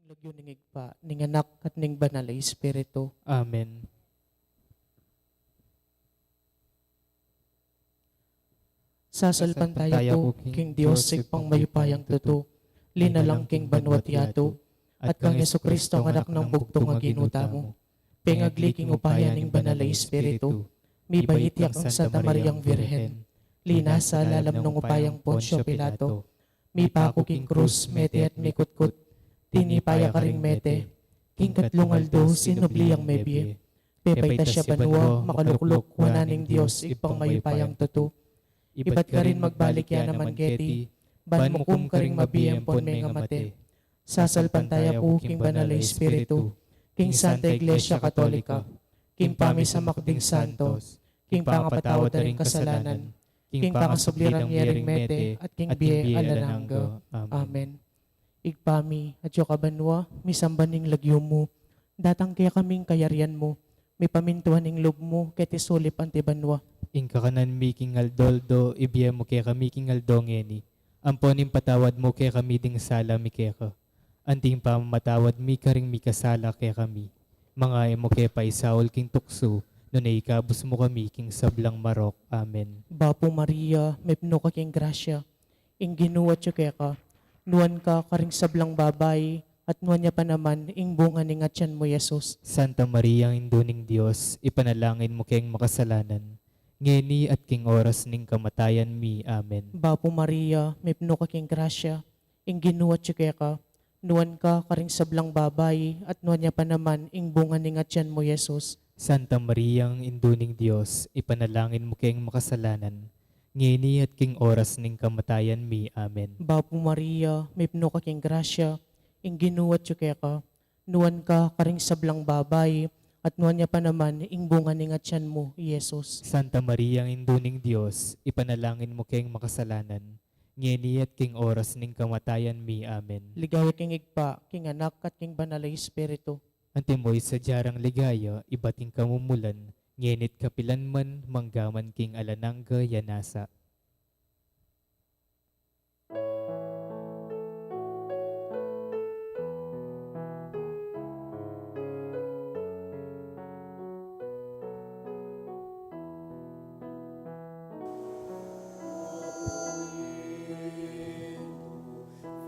lagyo ning igpa, ning anak at ning banal nga Espiritu. Amen. Sasalpan tayo ko, King Dios, pang mayupayang tuto, linalang King banwat yato, at kang Yesu Kristo ang anak ng bugtong nga ginuta mo. Pengagliking upayan ning banal nga Espiritu, mi bayityak ang Santa Mariang Virhen, linas sa lalam ng upayang Poncio Pilato, mi pako King Cruz, mete at mikutkut, tinipaya ka ring mete, King Katlungaldo, sinubliang mebye, pepay ta siya banwa, makalukluk, wananing Diyos, ipang mayupayang tuto, iba't ka rin magbalik yan naman keti, ban mukum ka ring mabiyempon may nga mate. Sasalpan tayo po, King Banal na Espiritu, King Santa Iglesia Katolika, King Pami sa Makding Santos, King Pangapatawad na ring kasalanan, King Pangasubliran yering mete, at King Bie Alananga. Amen. Igpami, at yung kabanwa, misambaning lagyo mo, datang kaya kaming kayarian mo, may pamintuhan ning loob mo, kaya tisulip ang tibanwa. Inka kanan miking aldoldo, ibiya mo kaya kami king aldongeni. Amponin patawad mo kaya kami ding sala mi kaya ka. Anting pamamatawad mi karing mi kasala kaya kami. Mga emo kaya pa isaol king tukso, nunay ikabos mo kami king sablang marok. Amen. Bapo Maria, may pno ka king grasya, ing ginuwat siya kaya ka, nuan ka karing sablang babay, at nuan niya pa naman, ing bunga ning atyan mo, Yesus. Santa Maria, ang induning Diyos, ipanalangin mo kayong makasalanan. Ngeni at king oras ning kamatayan mi. Amen. Bapo Maria, may pno ka king grasya, ing ginuwat siya kaya ka, nuan ka karing sablang babay, at nuan niya pa naman, ing bunga ning atyan mo, Yesus. Santa Maria, ang induning Diyos, ipanalangin mo kayong makasalanan. Ngeni at king oras ning kamatayan mi. Amen. Bapo Maria, may pno ka king grasya, ing ginuwat siya kaya ka, nuan ka karing sablang babay, at nuan niya pa naman, ing bunga ning atyan mo, Yesus. Santa Maria, ang induning Diyos, ipanalangin mo kayong makasalanan. Ngeni at king oras ning kamatayan mi. Amen. Ligaya king igpa, king anak at king banal na Espiritu. Antimoy sa jarang ligaya, ibating kamumulan, ngenit kapilan man, manggaman king alanangga yanasa.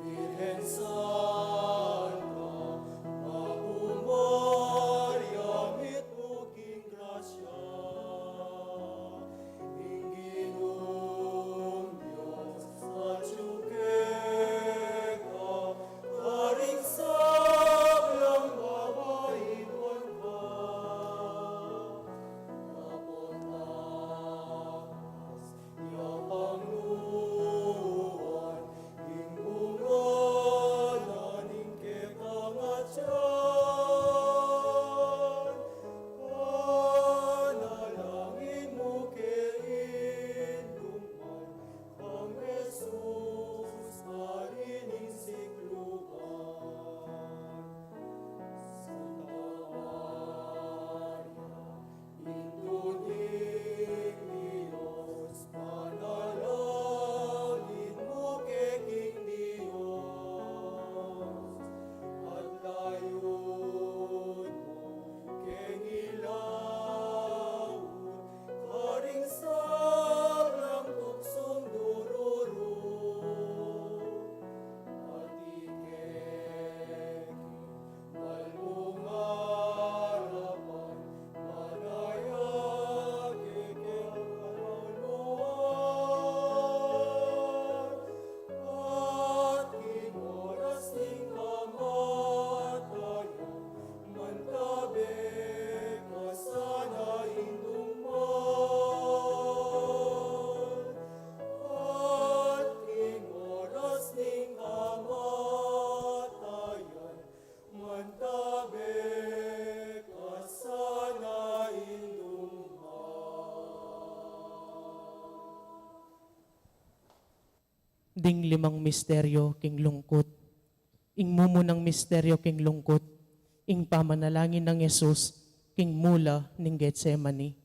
Virgen Santa, Ave Maria, mit muking grasya, inginong Diyos at yukeka, karing sablang babayinuan ka. Napontakas, yapang luwan, imbunganan, ingketangatyan. Panalangin mo kay Inuman, ang Jesus, harining sikluban. Santa Maria, induning Diyos, panalangin mo kay King Diyos, at layon mo kay ilawon, karing sablang tuksong dururo, at ikeki malungarapan, manayagi kang kaluluwan, at king oras ning kamatayan, mantabi ka sana inuman. At king oras ning kamatayan, mantabi ka sana inuman. Ding limang misteryo, king lungkot. Ing mumunang misteryo, king lungkot. Ing pamanalangin ng Yesus, king mula ning Getsemani.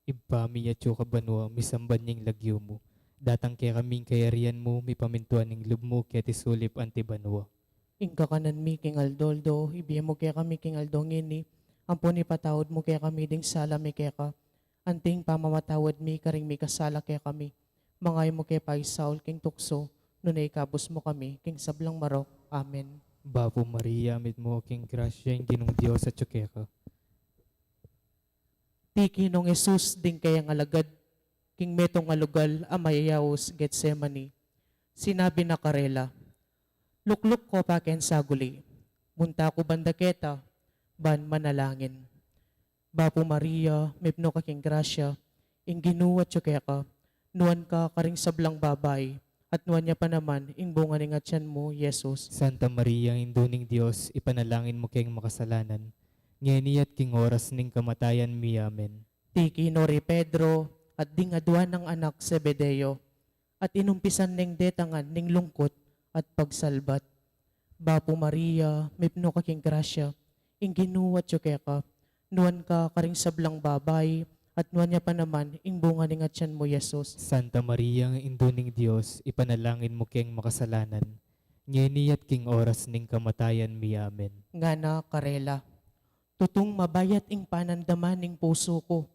Ibami at ka banwa, misamban ning lagyo mo. Datang kaya kaming kayarian mo, may pamintuan ning lub mo, kaya tisulip anti banwa. Ingka kanan mi king aldoldo, ibiya mo kaya kami king aldongin ni, ampo ni patawad mo kaya kami ding sala mi kaya ka, anting pamamatawad mi karing mi kasala kaya kami, mangay mo kaya pa Saul king tukso, nunay kabus mo kami, king sablang marok. Amen. Bapo Maria, amit mo king grasya, yung ginong Diyos at ka. Tiki nung Jesus ding kaya alagad, king metong alugal amayayawos Getsemani. Sinabi na karela, lukluk ko pa ken saguli, munta ko bandaketa, ban manalangin. Bapo Maria, mipno ka king grasya, ing ginuwat siya ka, nuan ka karing sablang babay, at nuan niya pa naman, ing bunga ning atyan mo, Jesus. Santa Maria, induning Diyos, ipanalangin mo kayong makasalanan. Ngeni at king oras ning kamatayan mi. Amen. Tiki nori Pedro, at ding aduan ng anak Zebedeo, at inumpisan ning detangan ning lungkot at pagsalbat. Bapo Maria, mipno ka king grasya, ing ginuwat siya ka, nuan ka karing sablang babay, at nuan niya pa naman, ing bunga ning atyan mo, Jesus. Santa Maria, induning Diyos, ipanalangin mo kayong makasalanan. Ngeni at king oras ning kamatayan mi. Amen. Nga na karela, tutong mabayat ing panandaman ning puso ko,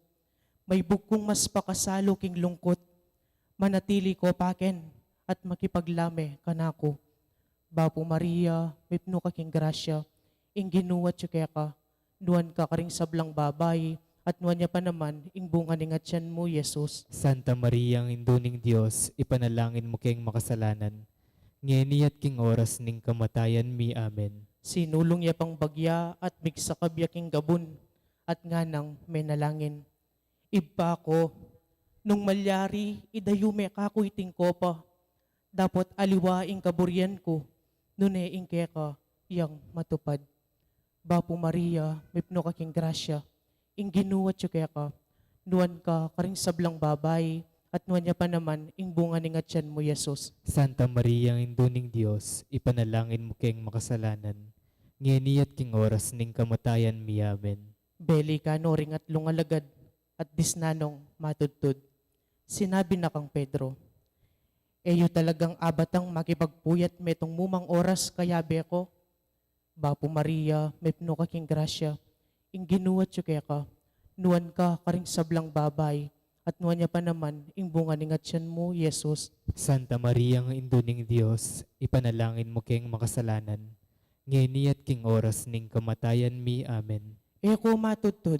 may bukong mas pakasalo king lungkot, manatili ko paken, at makipaglame kanako. Bapo Maria, mipno ka king grasya, ing ginuwat siya ka, nuan ka karing sablang babay, at nuan niya pa naman, ing bunga ning atyan mo, Jesus. Santa Maria, induning Diyos, ipanalangin mo kayong makasalanan. Ngeni at king oras ning kamatayan mi. Amen. Sinulong niya pang bagya, at migsakabya king gabon, at nga nang may nalangin. Ibba ko, nung malyari, idayume kako iting kopa, dapat aliwaing kaburyan ko, nune ing keka, yang matupad. Bapo Maria, mipno ka king grasya, ing ginuwat siya ka, nuan ka karing sablang babay, at nuan niya pa naman, ing bunga ning atyan mo, Jesus. Santa Maria, induning Diyos, ipanalangin mo kayong makasalanan. Ngeni at king oras ning kamatayan mi. Amen. Beli ka no ring at lungalagad, at disnanong matudtud. Sinabi na kang Pedro, eyo talagang abatang makipagpuyat metong mumang oras kaya beko. Bapo Maria, mipno ka king grasya, ing ginuwat siya ka, nuan ka karing sablang babay, at nuan niya pa naman, ing bunga ning atyan mo, Jesus. Santa Maria, induning Diyos, ipanalangin mo kayong makasalanan. Ngeni at king oras ning kamatayan mi. Amen. Eko matudtud,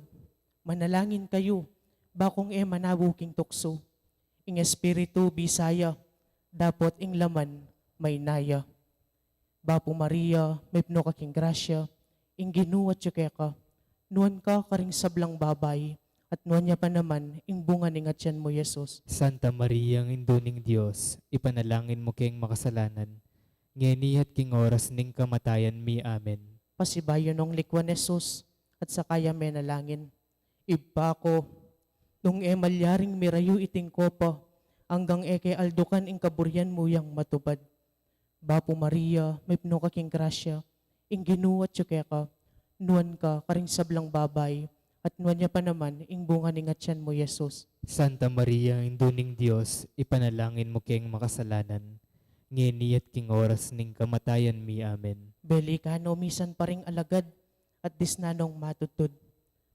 manalangin kayo, bakong manabuking tukso. Ing espiritu bisaya, dapat ing laman may naya. Bapo Maria, mipno ka king grasya, ing ginuwat siya ka, nuan ka karing sablang babay, at nuan niya pa naman, ing bunga ning atyan mo, Jesus. Santa Maria, induning Diyos, ipanalangin mo kayong makasalanan. Ngeni at king oras ning kamatayan mi. Amen. Pasibayo nung likwan Jesus, at sakaya may nalangin. Ibba ko, nung malyaring mirayu iting kopa, hanggang kay aldukan ing kaburyan mo yang matubad. Bapo Maria, mipno ka king grasya, ing ginuwat siya ka, nuan ka karing sablang babay, at nuan niya pa naman, ing bunga ning atyan mo, Jesus. Santa Maria, induning Diyos, ipanalangin mo kayong makasalanan. Ngeni at king oras ning kamatayan mi. Amen. Beli ka no misan pa ring alagad, at disnanong matutod.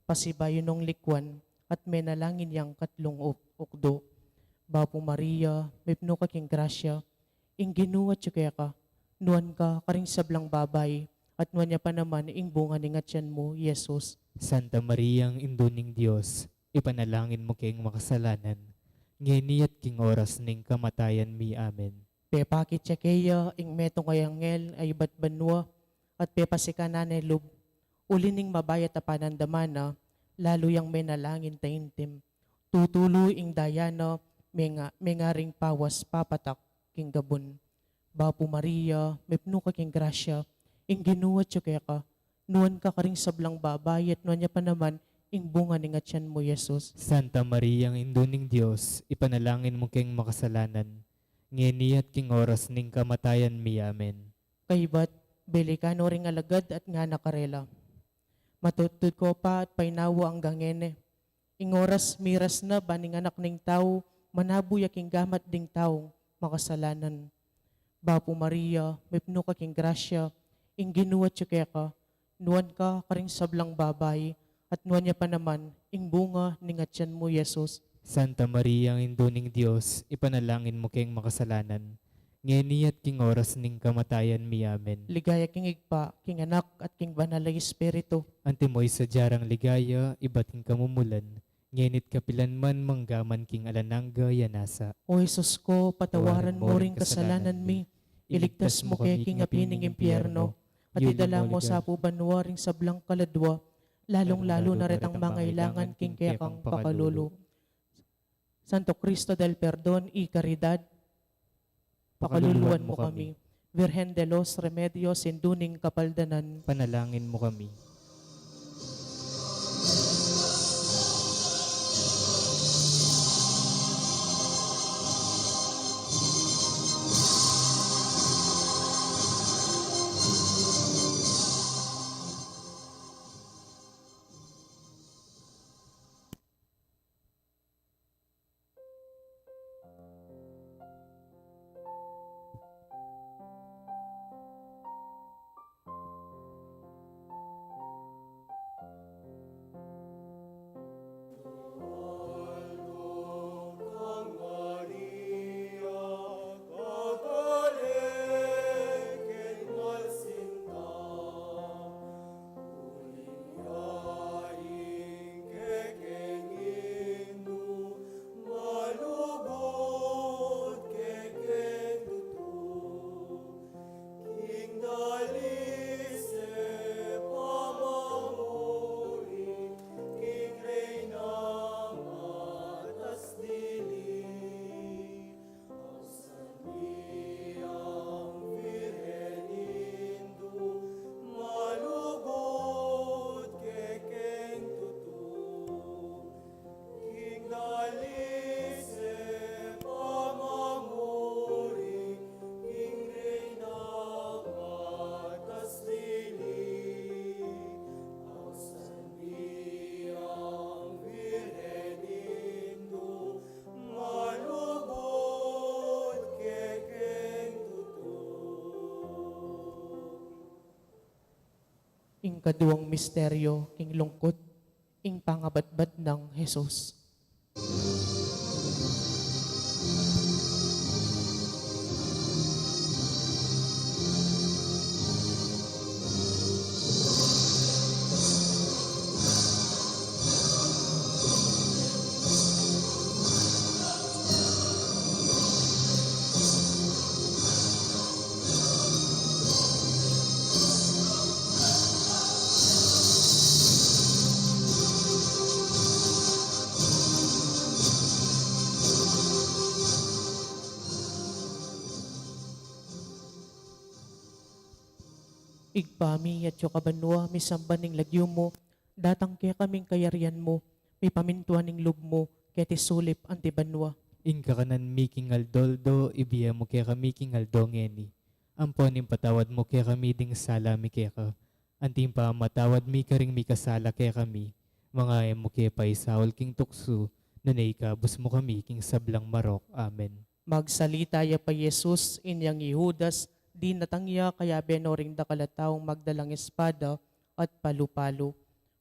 Pasibayo nung likwan, at may nalangin yang katlong ukdo. Bapo Maria, mipno ka king grasya, ing ginuwat siya ka, nuan ka karing sablang babay, at nuan niya pa naman, ing bunga ning atyan mo, Jesus. Santa Maria, induning Diyos, ipanalangin mo kayong makasalanan. Ngeni at king oras ning kamatayan mi. Amen. Pepakit siya kaya, ing metong kayangel ay bat banwa, at pepasikanan ay lub, ulining mabayat a panandamana, lalo yang may nalangin taintim. Tutuloy ing dayana, may nga ring pawas papatak king gabon. Bapo Maria, mipno ka king grasya, ing ginuwat siya ka, nuan ka karing sablang babay, at nuan niya pa naman, ing bunga ning atyan mo, Jesus. Santa Maria, induning Diyos, ipanalangin mo kayong makasalanan. Ngeni at king oras ning kamatayan mi. Amen. Kaybat, beli ka no ring alagad at nga nakarela. Matutod ko pa at painawa ang gangene. Ingoras miras na baning anak ning tao, manabuy aking gamat ding taong makasalanan. Bapo Maria, mipno ka king grasya, ing ginuwat siya kaya ka, nuwan ka karing sablang babay, at nuwan niya pa naman, ing bunga ningatyan mo, Yesus. Santa Maria, ang induning Diyos, ipanalangin mo kayong makasalanan. Ngeni at king oras ning kamatayan mi. Amen. Ligaya king igpa, king anak at king banalay espiritu. Antimoy sa jarang ligaya, ibating kamumulan. Ngenit kapilan man manggaman king alanangga yanasa. O Jesus ko, patawaran mo ring kasalanan mi, iligtas mo kay king apining impyerno, at idala mo sa pubanwa ring sablang kaladwa, lalong-lalo na retang mga ilangan king kaya kang pakalulu. Santo Cristo del Perdon y Caridad, pakaluluan mo kami. Virgen de los Remedios, induning kapaldanan, Panalangin mo kami. Kang Maria, kagaling ken malsinta, uliyaing kekeng Indu, malugod kekeng tutu, king dalise pamamuri, king reyna matas dili, ang Virgen Indu, malugod kekeng tutu, king dalise pamamuri, king reyna matas dili, ang Virgen Indu, malugod kekeng tutu. ing kaduwang misteryo, king lungkot, ing pangabatbat ng Jesus. Igpami at yung kabanwa, misamban ning lagyo mo, datang kaya kaming kayarian mo, may pamintuan ning lub mo, kaya tisulip antibanwa. Inka kanan miking aldoldo, ibiya mo kaya kami king aldongeni. Amponin patawad mo kaya kami ding sala mi kaya ka. Anting pa matawad mi karing mi kasala kaya kami. Mga mo kaya pa isaul king tuksu, nanay ka bus mo kami king sablang marok. Amen. Magsalita ya pa Jesus, inyang Ihudas, di natangya kaya benoring dakalataong magdalang espada at palu-palo.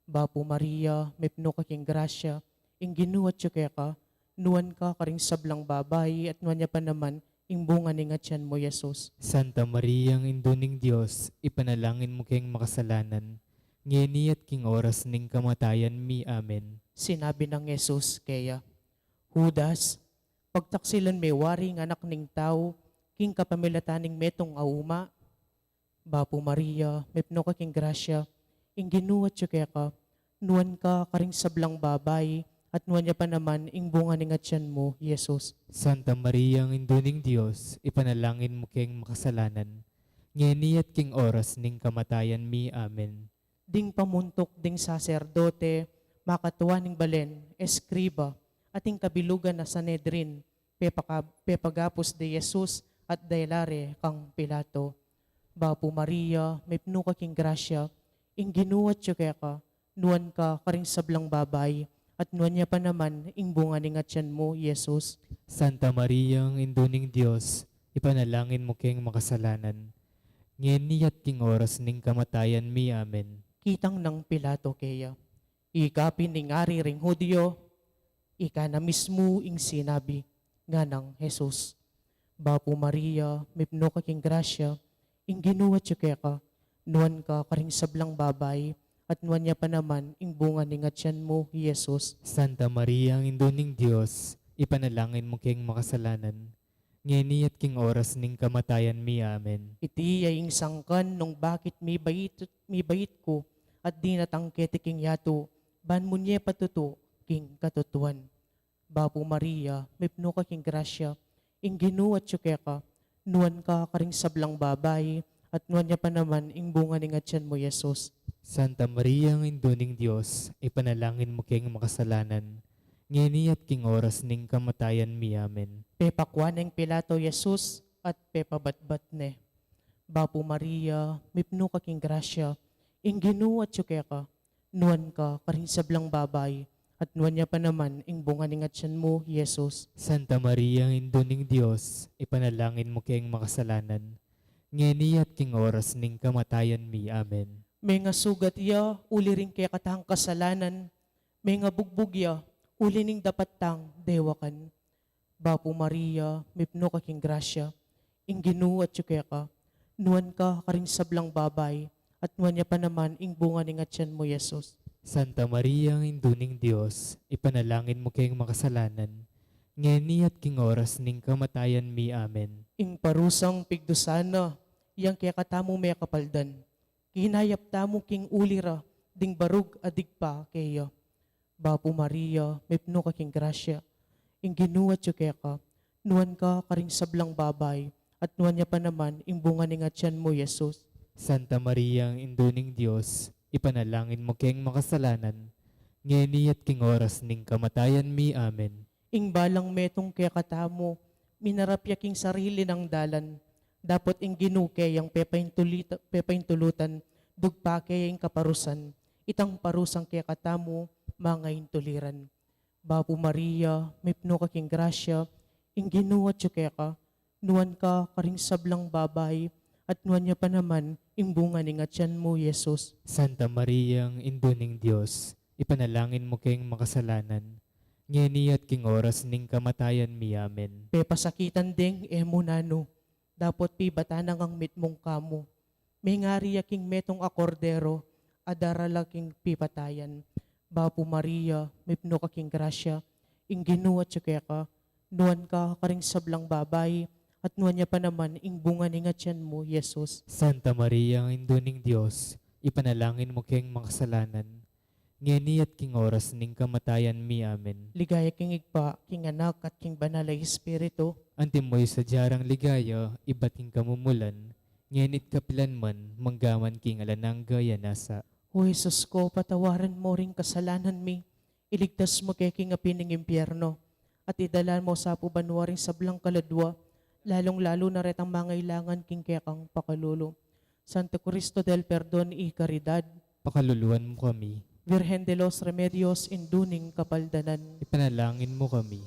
Bapo Maria, mipno ka king grasya, ing ginuwat siya kaya ka, nuwan ka karing sablang babay at nuwan niya pa naman, ing bunga ning atyan mo, Jesus. Santa Maria, ang induning Diyos, ipanalangin mo kayong makasalanan. Ngeni at king oras ning kamatayan mi. Amen. Sinabi ng Jesus kaya, Judas, pagtaksilan may waring anak ning tao, king kapamilataning metong auma. Bapo Maria, mipno ka king grasya, ing ginuwat siya kaya ka, nuwan ka karing sablang babay, at nuwan niya pa naman ing bunga ning atyan mo, Jesus. Santa Maria, ang induning Diyos, ipanalangin mo kayong makasalanan. Ngeni at king oras ning kamatayan mi. Amen. Ding pamuntok ding saserdote, makatuwa ning balen, eskriba, ating kabilugan na Sanedrin, pepagapos de Jesus at dailare kang Pilato. Bapo Maria, mipno ka king grasya, ing ginuwat siya kaya ka, nuwan ka karing sablang babay, at nuan niya pa naman ing bunga ni nga tiyan mo, Jesus. Santa Maria, ang induning Diyos, ipanalangin mo keng makasalanan. Ngayon niyat king oras ning kamatayan mi. Amen. Kitang ng Pilato keya. Ikapin ning ari ring Hudyo, ika na mismo ing sinabi nga ng Jesus. Bapo Maria, mipno ka king grasya, ing ginuwat yu ka, nuan ka karing sablang babay, at nuan niya pa naman ing bunga ni nga tiyan mo, Jesus. Santa Maria, ang induning Diyos, ipanalangin mo keng makasalanan. Ngayon niyat king oras ning kamatayan mi. Amen. Iti ay ing sangkan nung bakit mi bayit ko, at di natangkete king yato, ban mo niya patuto king katutuan. Bapo Maria, mipno ka king grasya, ing ginuwat yu ka, nuan ka karing sablang babay, at nuan niya pa naman ing bunga ni nga tiyan mo, Jesus. Santa Maria, ang induning Diyos, ipanalangin mo keng makasalanan. Ngayon niyat king oras ning kamatayan mi. Amen. Pepakwan ng Pilato, Jesus, at pepabatbat ne. Bapo Maria, mipno ka king grasya, ing ginuwat yu ka, nuan ka karing sablang babay, at nuan niya pa naman ing bunga ni nga tiyan mo, Jesus. Santa Maria, ang induning Diyos, ipanalangin mo keng makasalanan. Ngayon niyat king oras ning kamatayan mi. Amen. May nga sugat ya, uli rin kaya katang kasalanan. May nga bugbog ya, uli ning dapat tang dewakan. Bapo Maria, mipno ka king grasya, ing ginuwat yu ka, nuan ka karing sablang babay, at nuan niya pa naman ing bunga ni nga tiyan mo, Jesus. Santa Maria, ang induning Diyos, ipanalangin mo keng makasalanan. Ngayon niyat king oras ning kamatayan mi. Amen. Ing parusang pigdusana, yang kaya katamo may kapaldan. Kinayap tamo king ulira, ding barug adigpa kaya. Bapo Maria, mipno ka king grasya, ing ginuwat yu ka, nuan ka karing sablang babay, at nuan niya pa naman ing bunga ni nga tiyan mo, Jesus. Santa Maria, ang induning Diyos, ipanalangin mo keng makasalanan. Ngayon niyat king oras ning kamatayan mi. Amen. Ing balang metong kaya katamo, minarapya king sarili ng dalan, dapat ing ginuke yang pepaintulutan, dugpa kaya ing kaparusan, itang parusang kaya katamo, mga intuliran. Bapo Maria, mipno ka king grasya, ing ginuwat yu ka, nuan ka karing sablang babay, at nuan niya pa naman ing bunga ni nga tiyan mo, Jesus. Santa Maria, ang induning Diyos, ipanalangin mo keng makasalanan. Ngayon niyat king oras ning kamatayan mi. Amen. Pepasakitan ding emunano, dapat pi batanang ang mitmong kamo. May ngari king metong akordero, adarala king pipatayan. Bapo Maria, mipno ka king grasya, ing ginuwat yu ka, nuan ka karing sablang babay, at nuan niya pa naman ing bunga ni nga tiyan mo, Jesus. Santa Maria, ang induning Diyos, ipanalangin mo keng makasalanan. Ngayon niyat king oras ning kamatayan mi. Amen. Ligaya king igpa, king anak at king banalay espiritu, Antimoy sa jarang ligaya, iba't king kamumulan. Ngayon kapilan man, manggaman king alanang gaya nasa. O Jesus ko, patawaran mo ring kasalanan mi, iligtas mo kay king apining impyerno, at idalan mo sa pubanwaring sablang kaladwa, lalong-lalo na retang mangailangan king kekang pakalulo. Santo Cristo del Perdon y Caridad, Pakaluluan mo kami, Virgen de los Remedios, induning kapaldanan. ipanalangin mo kami.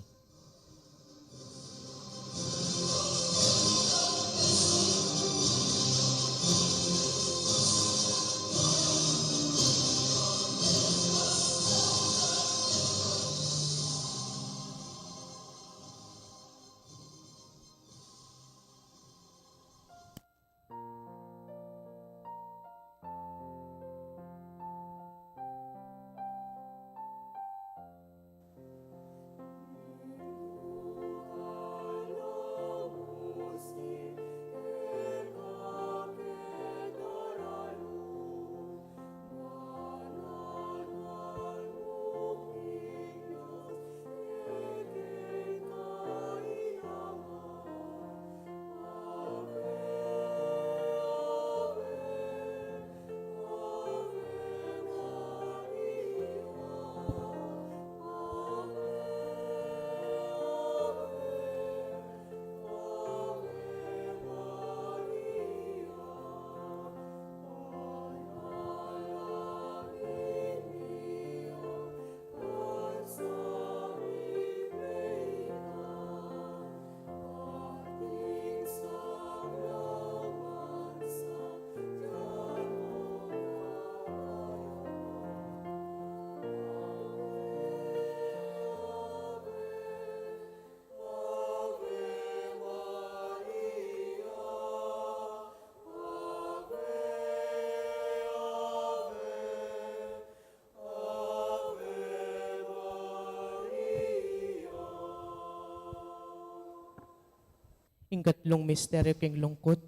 ing katlong misteryo king lungkot,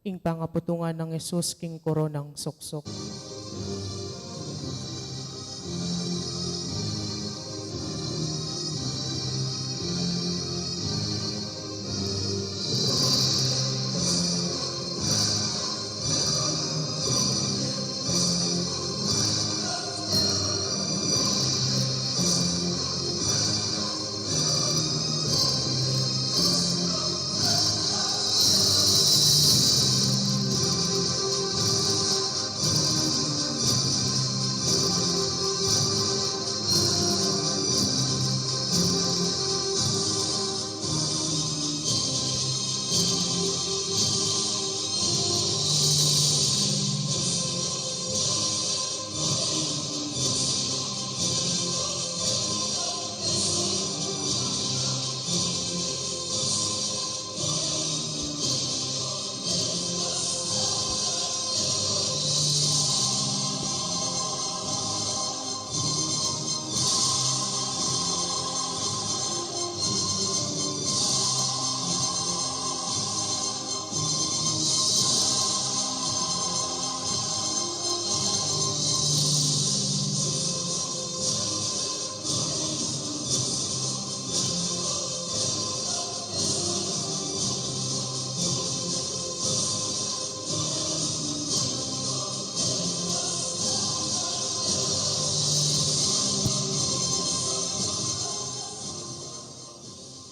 ing pangaputungan ng Yesus king koronang suksok.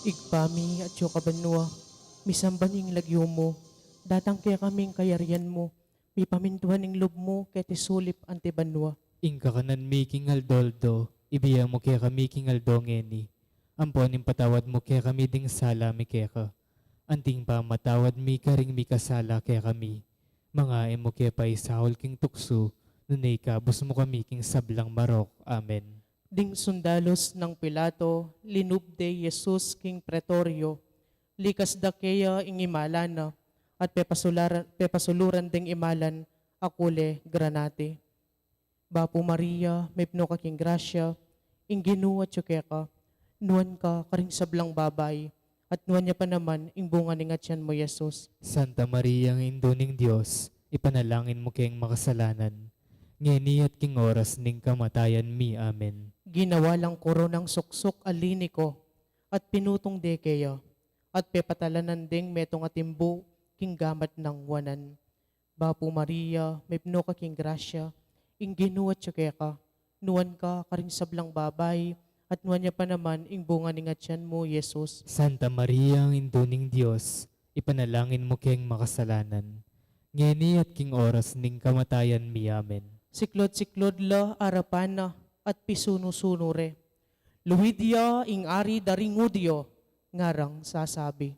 Igpami at yung kabanwa, misambaning lagyo mo, datang kaya kaming kayarian mo, mi pamintuhan ng loob mo, kaya tisulip ante banwa. Inka kanan mi kingal doldo, ibiya mo kaya kami kingal dongeni. Amponin patawad mo kaya kami ding sala mi kaya ka. Anting pa matawad mi karing mi kasala kaya kami. Mga emo kaya pa isahol king tukso, nunay kabus mo kami king sablang marok. Amen. Ding sundalos ng Pilato, linubde Jesus king pretorio, likas da kaya ing imalan at pepasuluran ding imalan, akule granate. Bapo Maria, may pno kaking grasya, ing ginuwa tsukeka, nuwan ka karing sablang babay, at nuwan niya pa naman ing bunga ni ngatyan mo Jesus. Santa Maria, ang induning Diyos, ipanalangin mo kayong makasalanan. Ngeni at king oras ning kamatayan mi. Amen. Ginawa lang koronang suksok alini ko, at pinutong dekeya, at pepatalanan ding metong atimbo, king gamat ng wanan. Bapo Maria, may pno ka king grasya, ing ginuwat tsukeka, nuwan ka karing sablang babay, at nuwan niya pa naman ing bunga ni ngatyan mo, Jesus. Santa Maria, ang induning Diyos, ipanalangin mo kayong makasalanan. Ngeni at king oras ning kamatayan mi. Amen. Siklod-siklod la arapana, at pisuno-suno re. Luidia ing ari daringudyo, ngarang sasabi.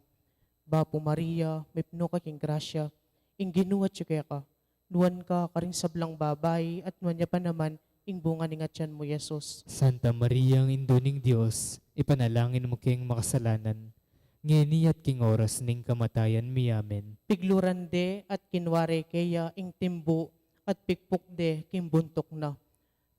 Bapo Maria, may pno ka king grasya, ing ginuwat tsukeka, nuwan ka karing sablang babay, at nuwan niya pa naman ing bunga ni ngatyan mo, Jesus. Santa Maria, ang induning Diyos, ipanalangin mo kayong makasalanan. Ngeni at king oras ning kamatayan mi. Amen. Pigluran de at kinware kaya ing timbo, at pikpok de kimbuntok na.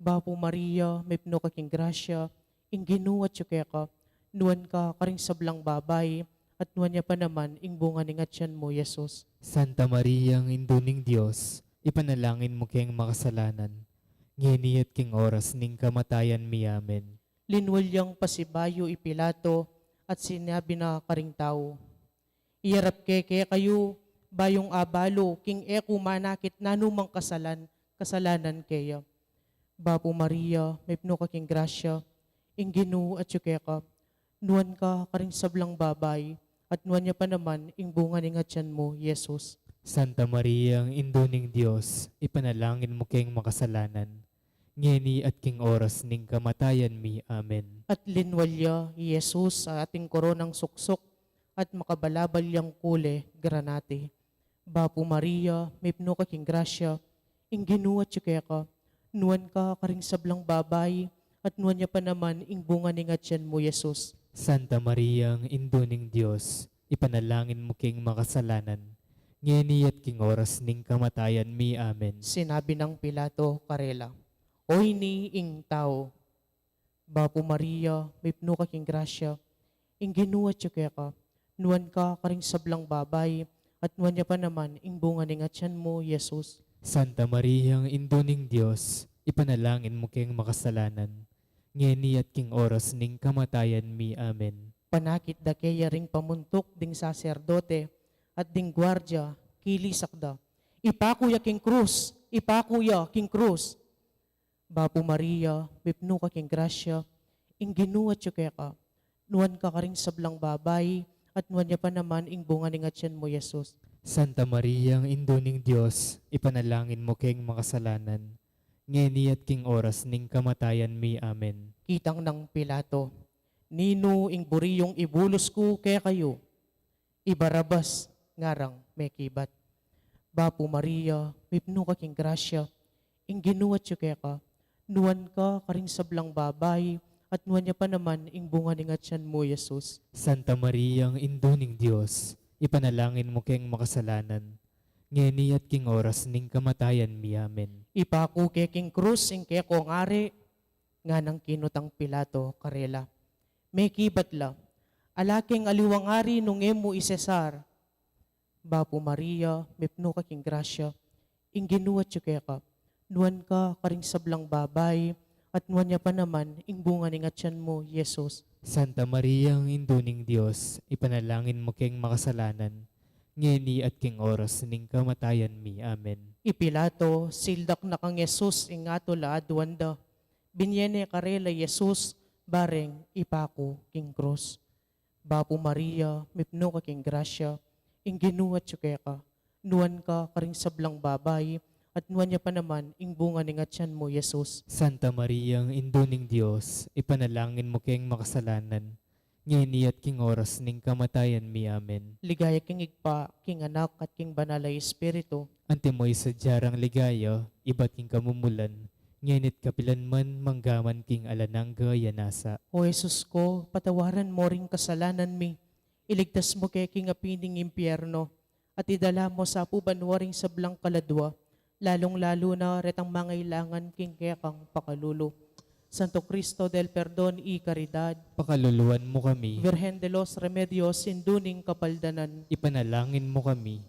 Bapo Maria, may pno ka king grasya, ing ginuwat tsukeka, nuwan ka karing sablang babay, at nuwan niya pa naman ing bunga ni ngatyan mo, Jesus. Santa Maria, ang induning Diyos, ipanalangin mo kayong makasalanan. Ngeni at king oras ning kamatayan mi. Amen. Linwalyang pasibayo ipilato, at sinabi na karing tao, iyarap keke kayo, bayong abalo, king eku manakit nanumang kasalanan kaya. Bapo Maria, may pno ka king grasya, ing ginu at tsukeka, nuwan ka karing sablang babay, at nuwan niya pa naman ing bunga ni ngatyan mo, Jesus. Santa Maria, ang induning Diyos, ipanalangin mo kayong makasalanan. Ngeni at king oras ning kamatayan mi. Amen. At linwalya, Jesus, sa ating koronang suksok, at makabalabalyang kule, granate. Bapo Maria, may pno ka king grasya, ing ginu at tsukeka, nuwan ka karing sablang babay, at nuwan niya pa naman ing bunga ni ngatyan mo, Jesus. Santa Maria, ang induning Diyos, ipanalangin mo kayong makasalanan. Ngeni at king oras ning kamatayan mi. Amen. Sinabi ng Pilato, karela, oy ni ing tao. Bapo Maria, may pno ka king grasya, ing ginu at tsukeka, nuwan ka karing sablang babay, at nuwan niya pa naman ing bunga ni ngatyan mo, Jesus. Santa Maria, ang Indo ning Diyos, ipanalangin mo kayong makasalanan. Ngeni at king oras ning kamatayan mi. Amen. Panakit da kaya ring pamuntok ding saserdote at ding gwardya kilisakda. Ipakuya king krus, ipakuya king krus. Bapo Maria, bipno ka king grasya, ing ginuwat yu kaya ka. Nuwan ka karing sablang babay, at nuwan niya pa naman ing bunga ni ngatyan mo, Jesus. Santa Maria, ang Indo ning Diyos, ipanalangin mo kayong makasalanan. Ngeni at king oras ning kamatayan mi. Amen. Kitang ng Pilato, nino ing buriyong ibulos ko kaya kayo, ibarabas ngarang may kibat. Bapo Maria, bipno ka king grasya, ing ginuwat yu kaya ka, nuwan ka karing sablang babay, at nuwan niya pa naman ing bunga ni ngatyan mo, Jesus. Santa Maria, ang Indo ning Diyos, ipanalangin mo kayong makasalanan. Ngeni at king oras ning kamatayan mi. Amen. Ipaku kay king krus ing kaya ko ang ari, nga ng kinutang Pilato karela. May kibatla, alaking aliwang ari nung emo isesar. Bapo Maria, mipno ka king grasya, ing ginuwat yu kaya ka, nuwan ka karing sablang babay, at nuwan niya pa naman ing bunga ni ngatyan mo, Jesus. Santa Maria, ang Indo ning Diyos, ipanalangin mo kayong makasalanan. Ngeni at king oras ning kamatayan mi. Amen. Ipilato, sildak na kang Jesus ing ato laadwanda. Binyene karela Jesus, bareng ipako king cross. Bapo Maria, mipno ka king grasya, ing ginuwat yu kaya ka, nuwan ka karing sablang babay, at nuwan niya pa naman ing bunga ni ngatyan mo, Jesus. Santa Maria, ang Indo ning Diyos, ipanalangin mo kayong makasalanan. Ngeni at king oras ning kamatayan mi. Amen. Ligaya king igpa, king anak at king banalay espiritu. Antimoy sa jarang ligaya, iba't king kamumulan. Ngenit kapilan man manggaman king alanang gayanasa. O Jesus ko, patawaran mo ring kasalanan mi. Iligtas mo kay king apining impyerno, at idala mo sa pubanwaring sablang kaladwa, lalong-lalo na retang mangailangan king kaya kang pakalulo. Santo Cristo del Perdon y Caridad, Pakaluluan mo kami, Virgen de los Remedios, induning kapaldanan, ipanalangin mo kami.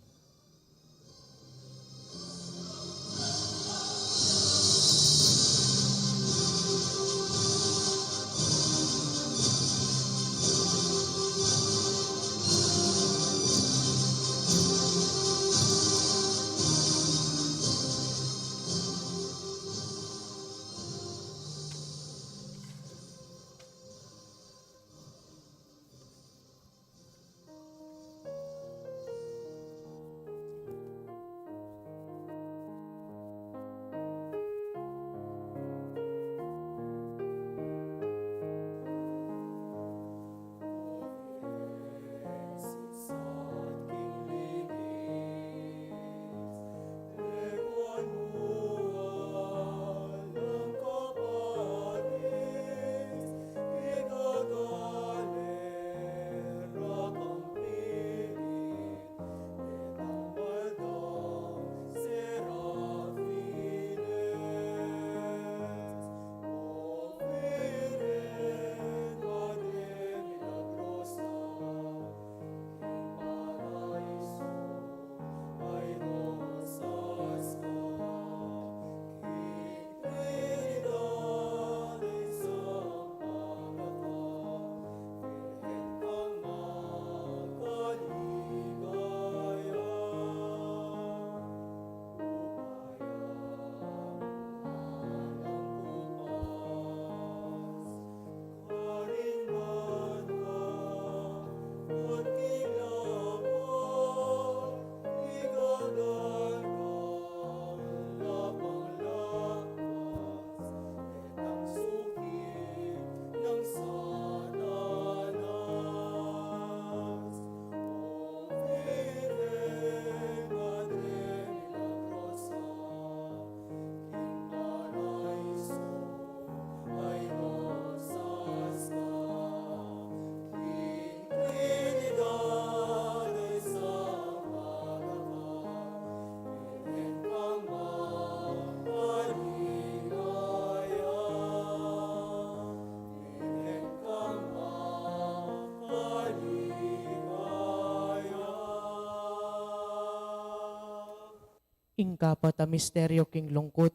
ing kapat a misteryo king lungkot,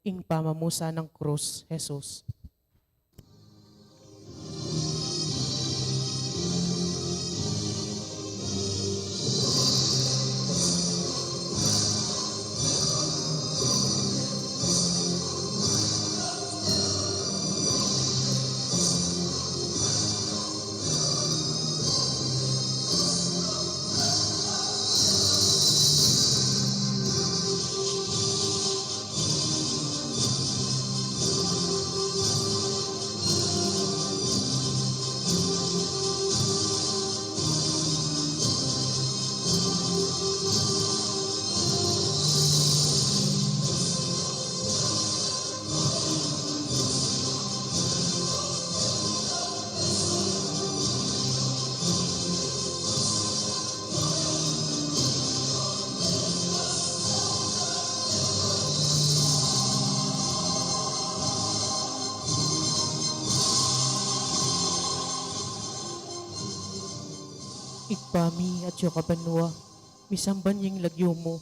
ing pamamusa ng krus, Jesus. Ikpami at siya kabanwa, misamban yung lagyo mo,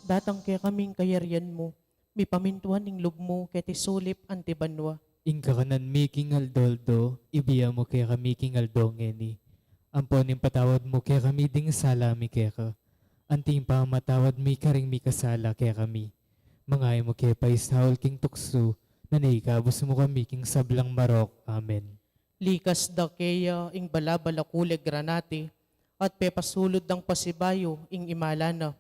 datang kaya kaming kayaryan mo, mi pamintuan ng lub mo, kaya tisulip antibanwa. Inka kanan making aldoldo, ibiya mo kaya kami king aldongeni. Amponin patawad mo kaya kami ding salami kaya ka. Anting pa matawad mi karing mi kasala kaya kami. Mangay mo kaya paisahol king tukso, na naikabos mo kami king sablang marok. Amen. Likas da kaya ing balabala kuleg granate, at pepasulod ng pasibayo ing imalana,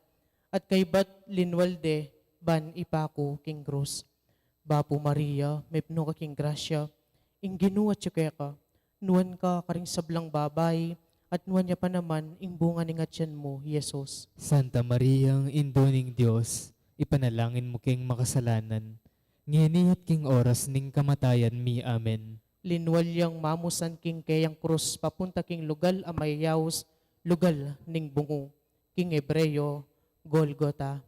at kay bat linwalde, ban ipako king krus. Bapo Maria, mepno ka king grasya, ing ginuwa ka, nuwan ka karing sablang babay, at nuwan niya pa naman ing bunga ni ngatyan mo, Jesus. Santa Maria, ang indoning Diyos, ipanalangin mo king makasalanan. Ngini at king oras ning kamatayan mi. Amen. Linwalyang mamusan king kayang krus, papunta king lugal amayaws, lugal ning bungo, king Ebreyo, Golgota.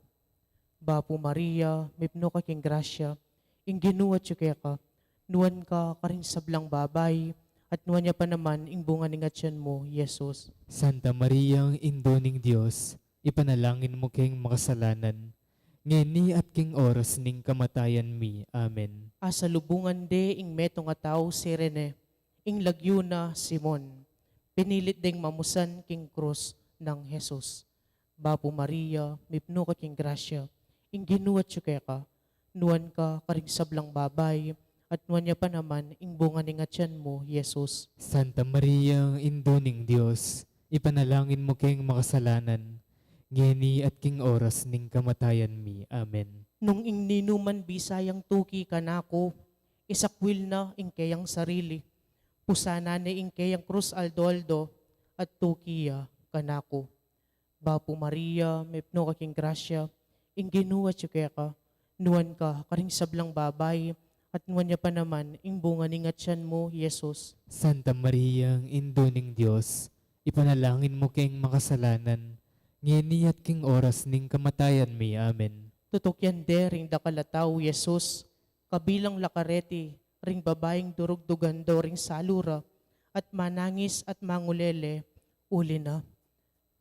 Bapo Maria, mipno ka king grasya, ing ginuwa ka, nuwan ka karing sablang babay, at nuwan niya pa naman ing bunga ni ngatyan mo, Jesus. Santa Maria, ang indoning Diyos, ipanalangin mo king makasalanan. Ngini at king oras ning kamatayan mi. Amen. Asa lubungan de ing meto nga tao si Rene, ing lagyo na Simon. Pinilit ding mamusan king krus ng Jesus. Bapo Maria, mipno ka king grasya, ing ginuwat ka, nuwan ka karing sablang babay, at nuwan niya pa naman ing bunga ni ngatyan mo, Jesus. Santa Maria, ang indoning Diyos, ipanalangin mo king makasalanan. Ngini at king oras ning kamatayan mi. Amen. Nung ing ninuman bisayang tuki kanako, isakwil na ing kayang sarili, pusana ni ing kayang krus aldoldo, at tukiya kanako. Bapo Maria, mepno ka king grasya, ing ginuwa ka, nuwan ka karing sablang babay, at nuwan niya pa naman ing bunga ni ngatyan mo, Jesus. Santa Maria, ang indoning Diyos, ipanalangin mo king makasalanan. Ngini at king oras ning kamatayan mi. Amen. Tutok yan de ring dakalataw, Jesus, kabilang lakareti, ring babaeng durugdugando ring salura, at manangis at mangulele, uli na.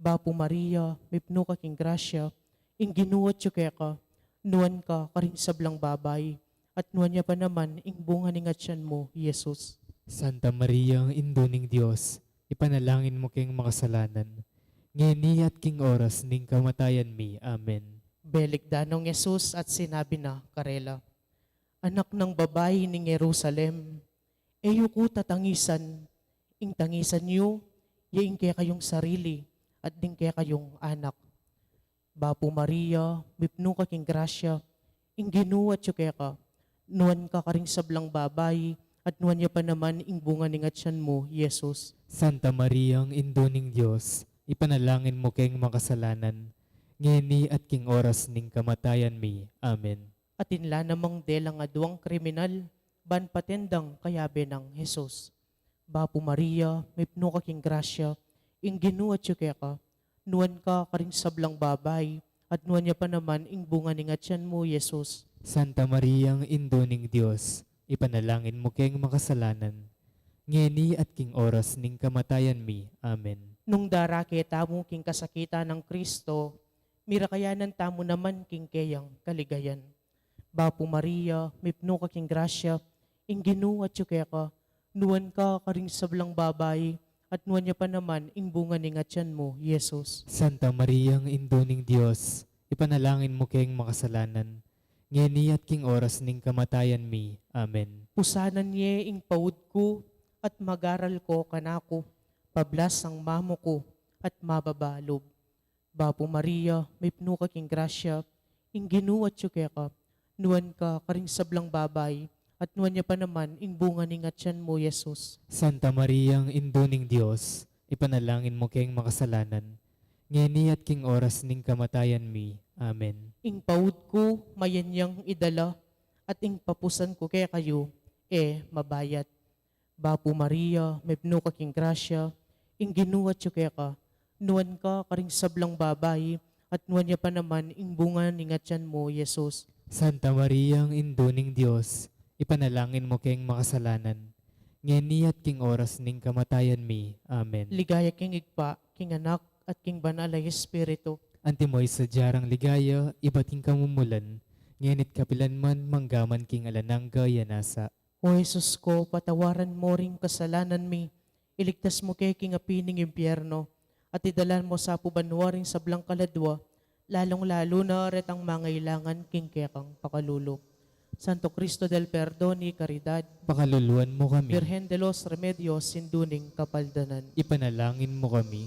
Bapo Maria, mipno ka king grasya, ing ginuwat ka, nuwan ka karing sablang babay, at nuwan niya pa naman ing bunga ni ngatyan mo, Jesus. Santa Maria, ang indoning Diyos, ipanalangin mo king makasalanan. Ngini at king oras ning kamatayan mi. Amen. Belik danong Jesus at sinabi na, Karela, anak ng babae ng Jerusalem, eyo ko tatangisan, ing tangisan niyo, yaing kaya kayong sarili, at ding kaya kayong anak. Bapo Maria, mipno ka king grasya, ing ginuwat ka, nuwan ka karing sablang babay, at nuwan niya pa naman ing bunga ni ngatyan mo, Jesus. Santa Maria, ang indoning Diyos, ipanalangin mo king makasalanan. Ngini at king oras ning kamatayan mi. Amen. At inla namang delang aduang kriminal, ban patendang kayabe ng Jesus. Bapo Maria, mipno ka king grasya, ing ginuwat ka, nuwan ka karing sablang babay, at nuwan niya pa naman ing bunga ni ngatyan mo, Jesus. Santa Maria, ang indoning Diyos, ipanalangin mo king makasalanan. Ngini at king oras ning kamatayan mi. Amen. Nung darake tamo king kasakita ng Kristo, Mirakayanan tamo naman king kayang kaligayan. Bapo Maria, mipno ka king grasya, ing Ginoo at ka, nuwan ka karing sablang babay, at nuwan niya pa naman ing bunga ning atyan mo, Yesus. Santa Maria, ang Indo ning Dios, ipanalangin mo kayong makasalanan. Ngeni at king oras ning kamatayan mi. Amen. Pusanan niya ing paud ko, at magaral ko kanako, pablas ang mamo ko, at mababalob. Bapo Maria, mipno ka king grasya, ing Ginoo at ka, nuwan ka karing sablang babay, at nuwan niya pa naman ing bunga ning atyan mo, Yesus. Santa Maria, ang Indo ning Dios, ipanalangin mo kayong makasalanan. Ngeni at king oras ning kamatayan mi. Amen. Ing paud ko, mayanyang idala, at ing papusan ko kaya kayo, mabayat. Bapo Maria, mipno ka king grasya, ing Ginoo at ka, nuwan ka karing sablang babay, at nuwan niya pa naman ing bunga ning atyan mo, Yesus. Santa Maria, ang Indo ning Dios, ipanalangin mo kayong makasalanan. Ngeni at king oras ning kamatayan mi. Amen. Ligaya king igpa, king anak, at king banal ay Espiritu. Antimoy sa jarang ligaya, ibating kamumulan, ngenit kapilan man manggaman king alanangga yanasa. O Jesus ko, patawaran mo ring kasalanan mi, iligtas mo kay king apining impyerno, at idalan mo sa pubanwaring sablang kaladwa, lalong-lalo na retang mangailangan king kekang pakalulok. Santo Cristo del Perdoni, Caridad, Pakaluluan mo kami, Virgen de los Remedios, Sinduning Kapaldanan. ipanalangin mo kami.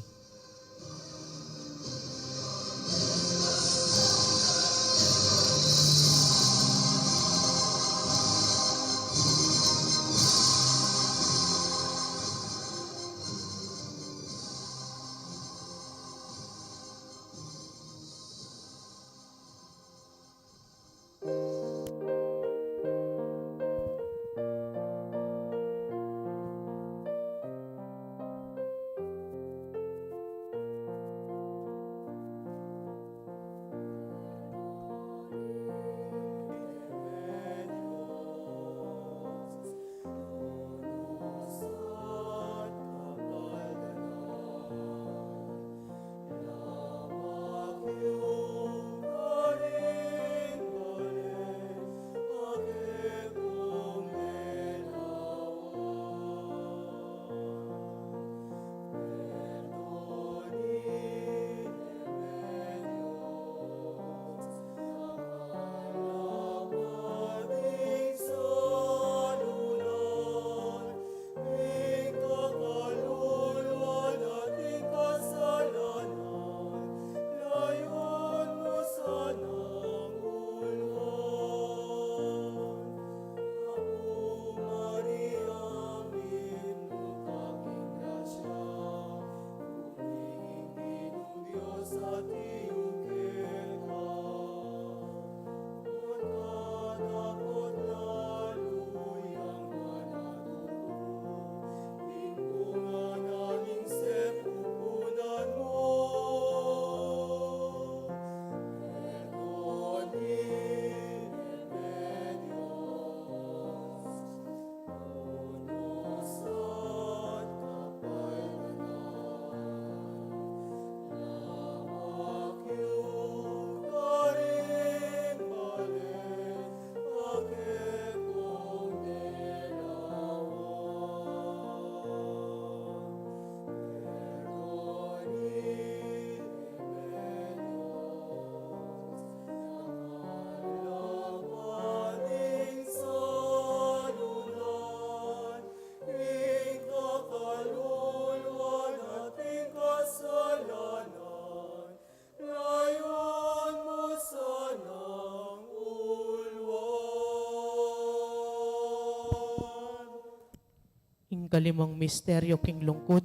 Kalimang misteryo king lungkot,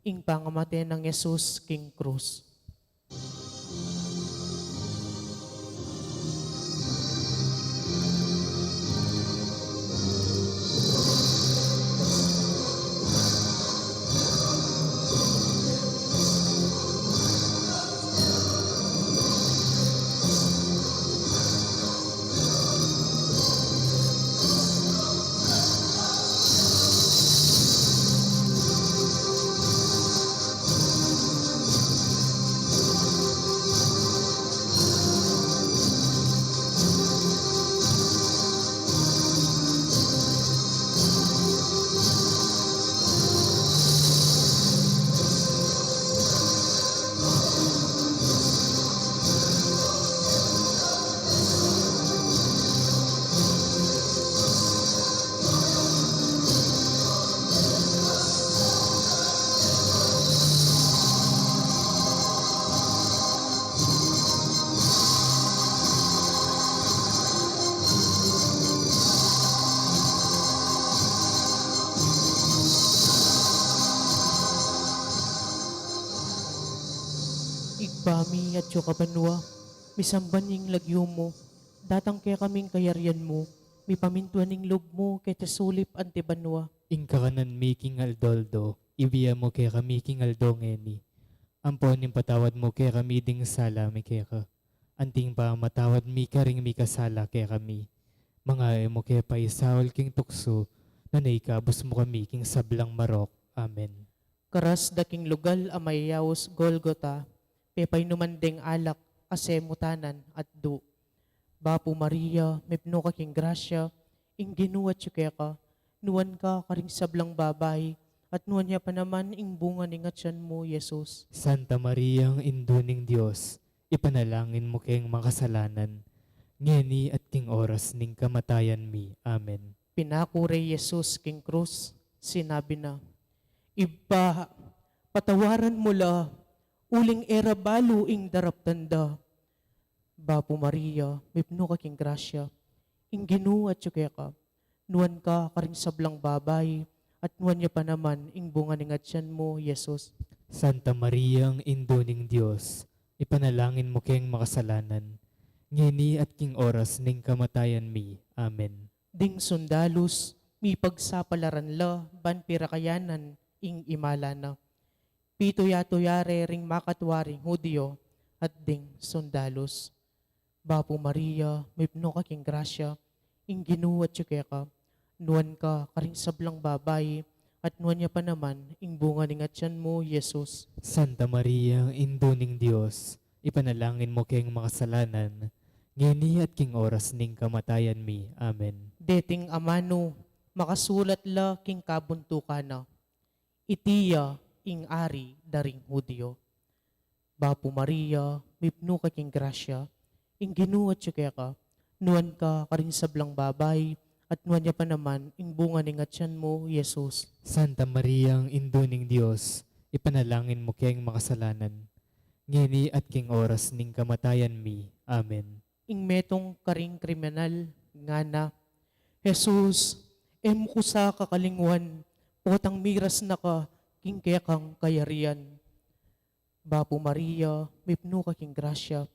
ing pangamatay ng Jesus king krus. bami at yo kabanwa, misamban ing lagyo mo, datang kaya kaming kayaryan mo, mi pamintuan ing loob mo, kaya sulip ante banwa. Ingkakanan mi king aldoldo, ibiya mo kay kami king aldongeni. Amponin patawad mo kay kami ding sala mi keka. Anting pa matawad mi karing mi kasala kay kami. Mga mo kay paisawal king tukso, na naikabos mo kami king sablang marok. Amen. Karas daking lugal amayawos Golgota, pepay numandeng alak, asemutanan at du. Bapo Maria, mepno ka king grasya, ing ginuwat yu keka, nuwan ka karing sablang babay, at nuwan niya pa naman ing bunga ni ngatyan mo, Jesus. Santa Maria, ang induning Diyos, ipanalangin mo kayong makasalanan, ngeni at king oras ning kamatayan mi. Amen. Pinakure Jesus king krus, sinabi na, Iba, patawaran mo la, uling era balo ing darap tanda. Bapo Maria, mipno ka king grasya, ing ginuwat yu keka, nuwan ka karing sablang babay, at nuwan niya pa naman ing bunga ni ngatyan mo, Jesus. Santa Maria, ang induning Diyos, ipanalangin mo kayong makasalanan, ngeni at king oras ning kamatayan mi. Amen. Ding sundalus, mi pagsapalaran la, ban pirakayanan, ing imala na. Pitoya-tuyare ring makatwaring Hudyo, at ding sundalus. Bapo Maria, mipno ka king grasya, ing ginuwat yu keka, nuwan ka karing sablang babay, at nuwan niya pa naman ing bunga ni ngatyan mo, Jesus. Santa Maria, ang induning Diyos, ipanalangin mo kayong makasalanan, ngeni at king oras ning kamatayan mi. Amen. Deting amano, makasulat la king kabuntukan na, itiya ing ari daring Hudyo. Bapo Maria, mipno ka king grasya, ing ginuwat yu keka, nuwan ka karing sablang babay, at nuwan niya pa naman ing bunga ni ngatyan mo, Jesus. Santa Maria, ang induning Diyos, ipanalangin mo kayong makasalanan, ngeni at king oras ning kamatayan mi. Amen. Ing metong karing kriminal, nga na, Jesus, ko sa kakalingwan, potang miras na ka, king kaya kang kayarian. Bapo Maria, mipno ka king grasya,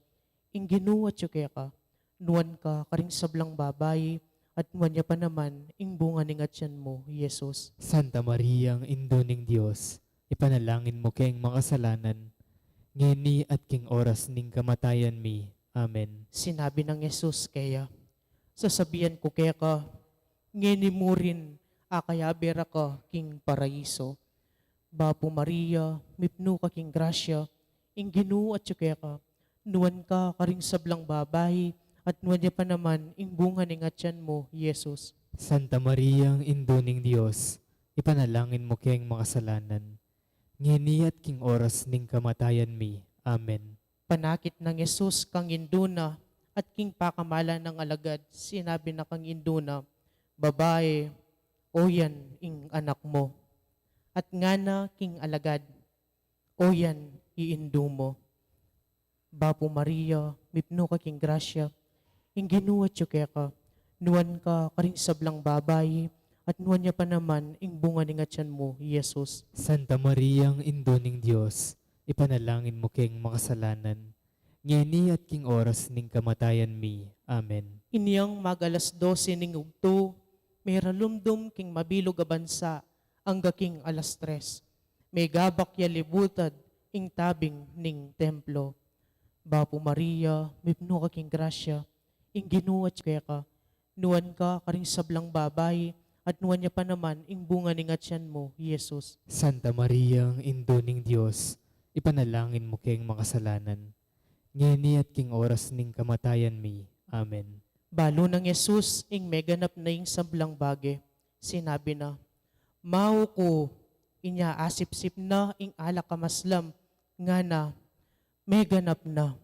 ing ginuwat yu kaya ka, nuwan ka karing sablang babay, at nuwan niya pa naman ing bunga ni ngatyan mo, Jesus. Santa Maria, ang induning Diyos, ipanalangin mo kayong makasalanan, ngeni at king oras ning kamatayan mi. Amen. Sinabi ng Jesus kaya, sasabihan ko kaya ka, ngeni mo rin, akayabera ka king paraiso. Bapo Maria, mipno ka king grasya, ing ginuwat yu kaya ka, nuwan ka karing sablang babay, at nuwan niya pa naman ing bunga ni ngatyan mo, Jesus. Santa Maria, ang induning Diyos, ipanalangin mo kayong makasalanan, ngeni at king oras ning kamatayan mi. Amen. Panakit ng Jesus kang induna, at king pakamala ng alagad, sinabi na kang induna, babae, o yan ing anak mo. At nga na king alagad, o yan iindu mo. Bapo Maria, mipno ka king grasya, ing ginuwat yu keka, nuwan ka karing sablang babay, at nuwan niya pa naman ing bunga ni ngatyan mo, Jesus. Santa Maria, ang induning Diyos, ipanalangin mo kayong makasalanan, ngeni at king oras ning kamatayan mi. Amen. Iniyang mag-alas 12 ning ugto, may ralumdum king mabilog a bansa, ang gaking alas 3. May gabak ya libutad, ing tabing ning templo. Bapo Maria, mipno ka king grasya, ing ginuwat kaya ka, nuwan ka karing sablang babay, at nuwan niya pa naman ing bunga ni ngatyan mo, Jesus. Santa Maria, ang induning Diyos, ipanalangin mo kayong makasalanan, ngeni at king oras ning kamatayan mi. Amen. Balo ng Jesus, ing meganap na ing sablang bage, sinabi na, Mao ko, inya asip-sip na ing alak kamaslam, nga na, meganap na.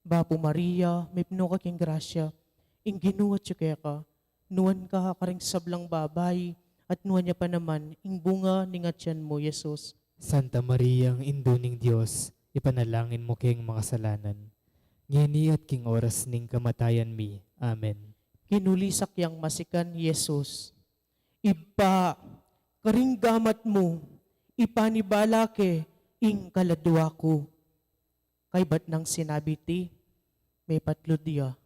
Bapo Maria, mipno ka king grasya, ing ginuwat yu kaya ka, nuwan ka karing sablang babay, at nuwan niya pa naman ing bunga ni ngatyan mo, Jesus. Santa Maria, ang induning Diyos, ipanalangin mo kayong makasalanan, ngeni at king oras ning kamatayan mi. Amen. Kinulisak yang masikan, Jesus. Iba, karing gamat mo, ipanibala ke, ing kaladwa ko. Kay bat nang sinabi ti, may patlo dia,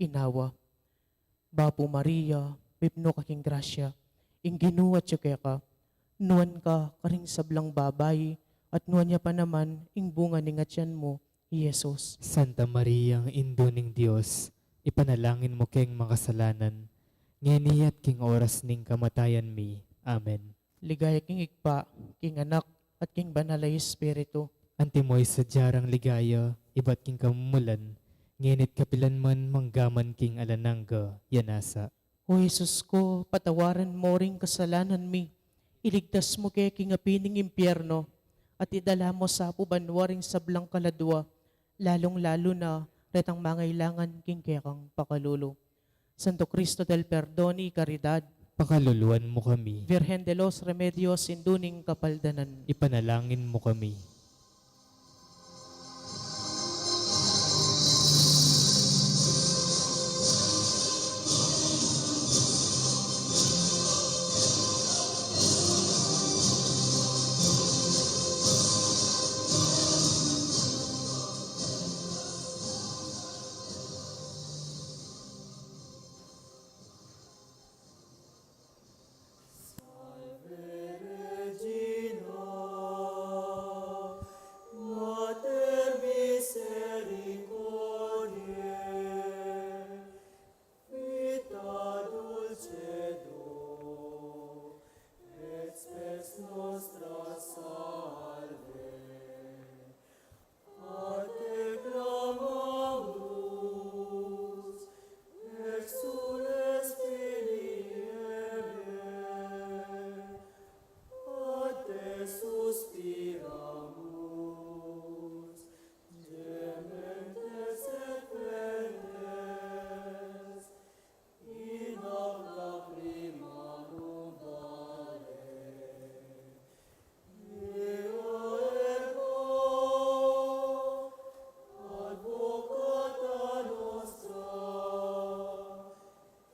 inawa. Bapo Maria, pipno kaking grasya, ingginuwat siya kaya ka, nuan ka karing sablang babay, at nuan niya pa naman, ing bunga ni ngatyan mo, Jesus. Santa Maria, ang Indo ning Dios, ipanalangin mo keng makasalanan, ngeni at king oras ning kamatayan mi. Amen. Ligaya king igpa, king anak, at king banalay espiritu. Antimoy sa jarang ligaya, iba't king kamumulan, ngenit kapilan man manggaman king alanangga, yanasa. O Jesus ko, patawaran mo ring kasalanan mi. Iligtas mo kay king apining impyerno, at idala mo sa pubanwaring sablang kaladwa, lalong-lalo na retang mangailangan king kekang pakalulo. Santo Cristo del Perdón y Caridad, Pakaluluan mo kami, Virgen de los Remedios, induning kapaldanan. ipanalangin mo kami. Regina, Mater misericordiae, vita dulcedo, et spes nostra salve. A te clamamus, exules filiere, a te suspiramus, gementes et plentes, in hoc lacrimarum vale. Eo ergo, advocata nostra,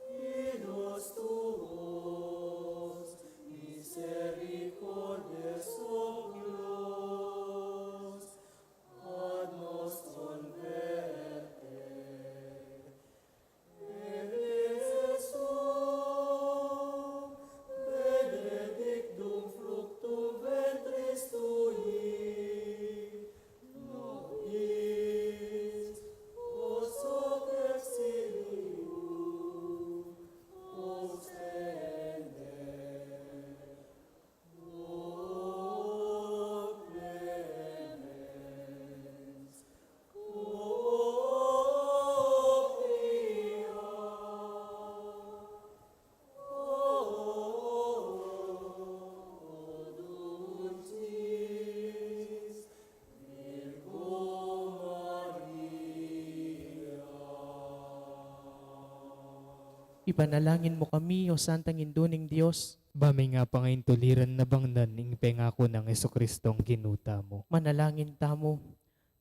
idos tuos, misericordes oculos, ad nos converte. Jesum, benedictum fructum ventris tui, nobis, post exilium, ostende. O clemens, o pia, o dulcis Virgo Maria. Ipanalangin mo kami, o Santang Induning Diyos. Bami nga pa ngayon tuliran na bangnan ing pengako ng Jesucristong ginuta mo. Manalangin tamo.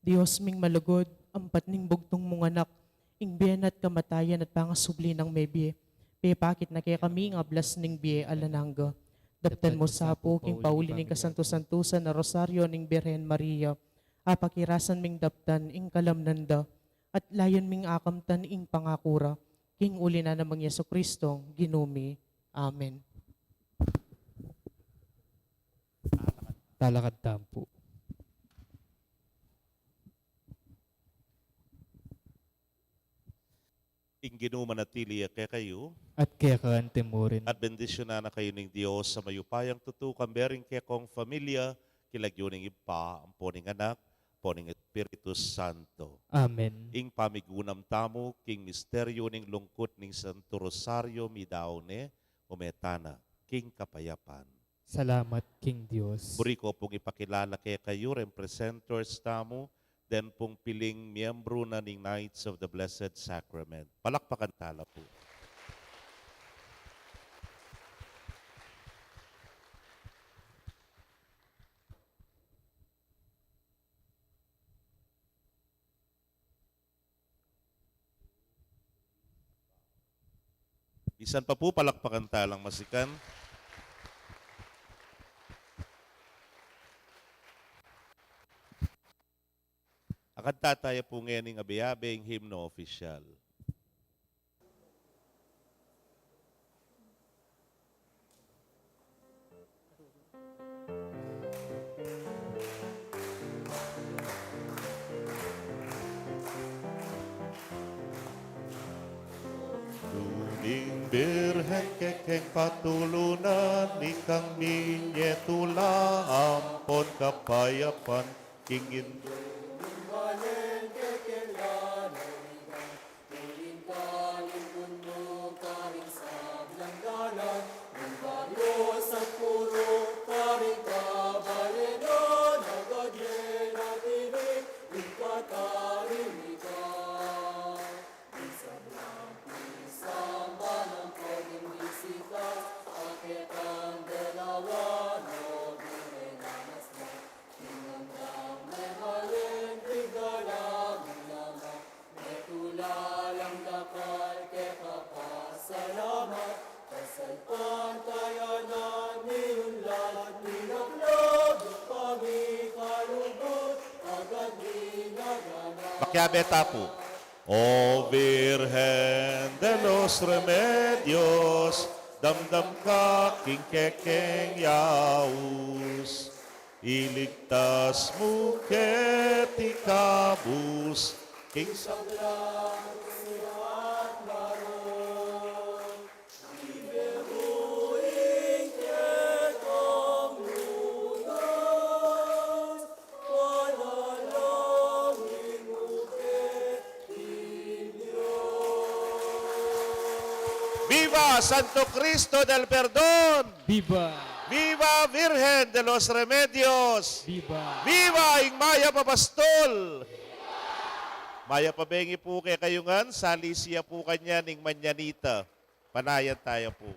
Diyos ming malugod, ampat ning bugtong mong anak, ingbiyan at kamatayan at pangasubli ng mebye. Pepakit na kaya kami ng ablas ning biye alanangga. Daptan mo sa po, king pauli ning kasanto-santusan na rosaryo ning Birhen Maria. Apakirasan ming daptan ing kalamnanda, at layon ming akamtan ing pangakura. King uli na namang Yeso Kristong ginumi. Amen. Talakad tampo. Ingino manatili kay kayo, At kaya kaantemurin. at bendisyonan na kayo ng Diyos sa mayupayang tutukan bering kaya kong familia, kilagyo ng ipa, ang poning anak, poning Espiritu Santo. Amen. Ing pamigunam tamo, king misteryo ning lungkot ning Santo Rosario midaone, umetana, king kapayapan. Salamat, King Diyos. Buri ko pong ipakilala kay kayo, representers tamo, then pong piling miyembro na ning Knights of the Blessed Sacrament. Palakpakan tala po. Bisan pa po, palakpakan talang masikan. Kakanta tayo po ngayon ng abiyabing hymno official. Tuning birhen kekeng patulunan, ikang minyetula, ampon kapayapan, kingin Maquiaveta po. O Virgen de los Remedios, damdam ka king kekeng yaus. Iligtas mo ketikabus, king Viva Santo Cristo del Perdón! Viva! Viva Virgen de los Remedios! Viva! Viva ing Maya Papastol! Maya pabengi po kay kayungan, sali siya po kanya ning manyanita. Panayan tayo po.